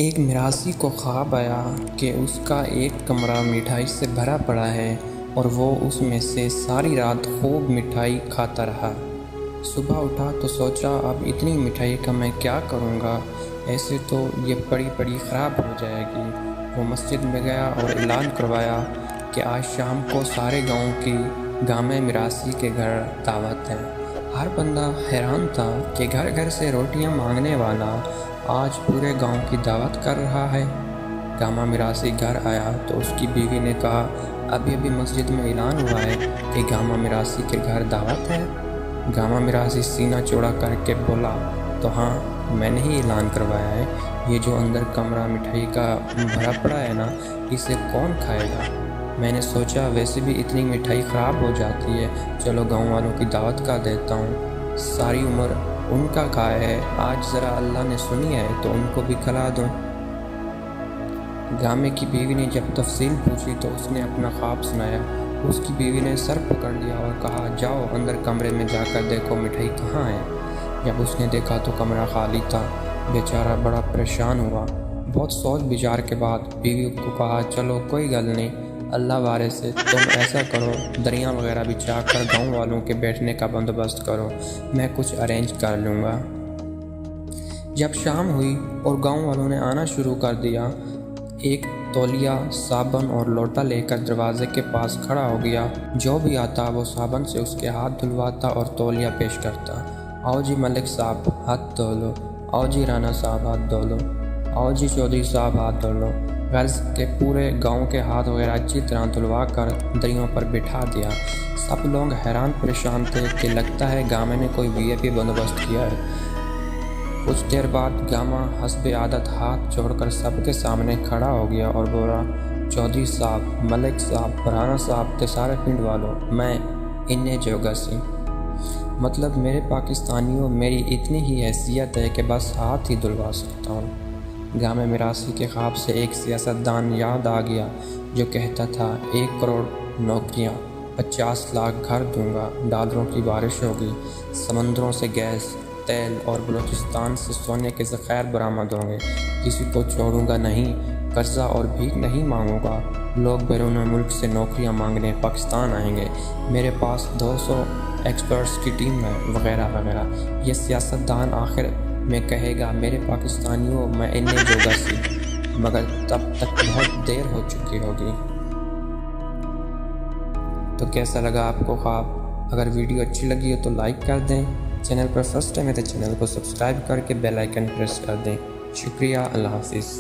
ایک میراثی کو خواب آیا کہ اس کا ایک کمرہ مٹھائی سے بھرا پڑا ہے اور وہ اس میں سے ساری رات خوب مٹھائی کھاتا رہا۔ صبح اٹھا تو سوچا اب اتنی مٹھائی کا میں کیا کروں گا، ایسے تو یہ پڑی پڑی خراب ہو جائے گی۔ وہ مسجد میں گیا اور اعلان کروایا کہ آج شام کو سارے گاؤں کی گامے میراثی کے گھر دعوت ہے۔ ہر بندہ حیران تھا کہ گھر گھر سے روٹیاں مانگنے والا آج پورے گاؤں کی دعوت کر رہا ہے۔ گامہ میراثی گھر آیا تو اس کی بیوی نے کہا ابھی مسجد میں اعلان ہوا ہے کہ گامہ میراثی کے گھر دعوت ہے۔ گامہ میراثی سینہ چوڑا کر کے بولا تو ہاں میں نے ہی اعلان کروایا ہے، یہ جو اندر کمرہ مٹھائی کا بھرا پڑا ہے نا، اسے کون کھائے گا؟ میں نے سوچا ویسے بھی اتنی مٹھائی خراب ہو جاتی ہے، چلو گاؤں والوں کی دعوت کا دیتا ہوں، ساری عمر ان کا کھایا ہے، آج ذرا اللہ نے سنی ہے تو ان کو بھی کھلا دوں۔ گامے کی بیوی نے جب تفصیل پوچھی تو اس نے اپنا خواب سنایا۔ اس کی بیوی نے سر پکڑ لیا اور کہا جاؤ اندر کمرے میں جا کر دیکھو مٹھائی کہاں ہے۔ جب اس نے دیکھا تو کمرہ خالی تھا۔ بیچارہ بڑا پریشان ہوا۔ بہت سوچ بچار کے بعد بیوی کو کہا چلو کوئی گل نہیں، اللہ وارے سے تم ایسا کرو دریا وغیرہ بچھا کر گاؤں والوں کے بیٹھنے کا بندوبست کرو، میں کچھ ارینج کر لوں گا۔ جب شام ہوئی اور گاؤں والوں نے آنا شروع کر دیا، ایک تولیہ، صابن اور لوٹا لے کر دروازے کے پاس کھڑا ہو گیا۔ جو بھی آتا وہ صابن سے اس کے ہاتھ دھلواتا اور تولیہ پیش کرتا۔ آؤ جی ملک صاحب ہاتھ دھو لو، آؤ جی رانا صاحب ہاتھ دھو لو، آؤ جی چودھری صاحب ہاتھ دھو لو۔ غرض کے پورے گاؤں کے ہاتھ وغیرہ اچھی طرح دھلوا کر دریوں پر بٹھا دیا۔ سب لوگ حیران پریشان تھے کہ لگتا ہے گامے نے کوئی وی آئی پی بندوبست کیا ہے۔ کچھ دیر بعد گامہ حسب عادت ہاتھ جوڑ کر سب کے سامنے کھڑا ہو گیا اور بولا چودھری صاحب، ملک صاحب، رانا صاحب تے سارے پنڈ والوں، میں انہیں جوگا سی، مطلب میرے پاکستانیوں میری اتنی ہی حیثیت ہے کہ بس ہاتھ ہی دھلوا سکتا ہوں۔ گامہ میراثی کے خواب سے ایک سیاستدان یاد آ گیا جو کہتا تھا 1 کروڑ نوکریاں، 50 لاکھ گھر دوں گا، ڈالروں کی بارش ہوگی، سمندروں سے گیس، تیل اور بلوچستان سے سونے کے ذخائر برآمد ہوں گے، کسی کو چھوڑوں گا نہیں، قرضہ اور بھیک نہیں مانگوں گا، لوگ بیرون ملک سے نوکریاں مانگنے پاکستان آئیں گے، میرے پاس 200 ایکسپرٹس کی ٹیم ہے، وغیرہ وغیرہ۔ یہ سیاستدان آخر میں کہے گا میرے پاکستانیوں میں انہیں جوگا سی، مگر تب تک بہت دیر ہو چکی ہوگی۔ تو کیسا لگا آپ کو خواب؟ اگر ویڈیو اچھی لگی ہو تو لائک کر دیں، چینل پر فرسٹ ٹائم ہے تو چینل کو سبسکرائب کر کے بیل آئیکن پریس کر دیں۔ شکریہ، اللہ حافظ۔